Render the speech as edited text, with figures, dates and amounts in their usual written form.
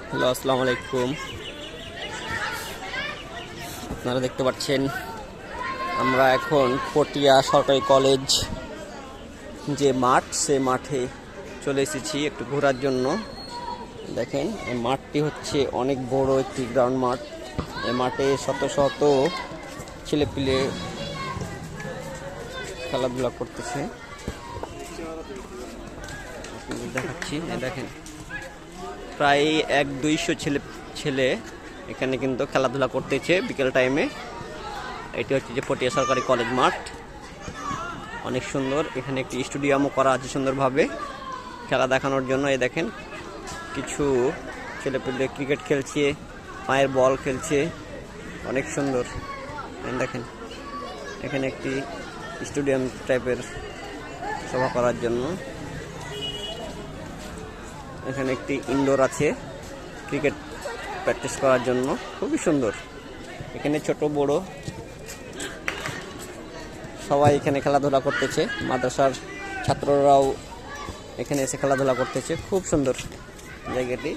Hello, আসসালামু আলাইকুম। আপনারা দেখতে পাচ্ছেন আমরা এখন পটিয়া সরকারি কলেজ যে মাঠ, সে মাঠে চলে এসেছি একটু ঘোরার জন্য। দেখেন, এই মাঠটি হচ্ছে অনেক বড় একটি গ্রাউন্ড মাঠ। এই মাঠে শত শত ছেলেপিলে খেলাধুলা করতেছে। দেখাচ্ছি, দেখেন প্রায় 100-200 ছেলে এখানে কিন্তু খেলাধুলা করতেছে বিকেল টাইমে। এটি হচ্ছে যে পটিয়া সরকারি কলেজ মাঠ, অনেক সুন্দর। এখানে একটি স্টেডিয়ামও করা আছে সুন্দরভাবে খেলা দেখানোর জন্য। এই দেখেন কিছু ছেলেপেলে ক্রিকেট খেলছে, পায়ের বল খেলছে, অনেক সুন্দর। দেখেন এখানে একটি স্টেডিয়াম টাইপের সভা করার জন্য। এখানে একটি ইনডোর আছে ক্রিকেট প্র্যাকটিস করার জন্য, খুবই সুন্দর। এখানে ছোট বড় সবাই এখানে খেলাধুলা করতেছে। মাদ্রাসার ছাত্ররাও এখানে এসে খেলাধুলা করতেছে। খুব সুন্দর জায়গাটি।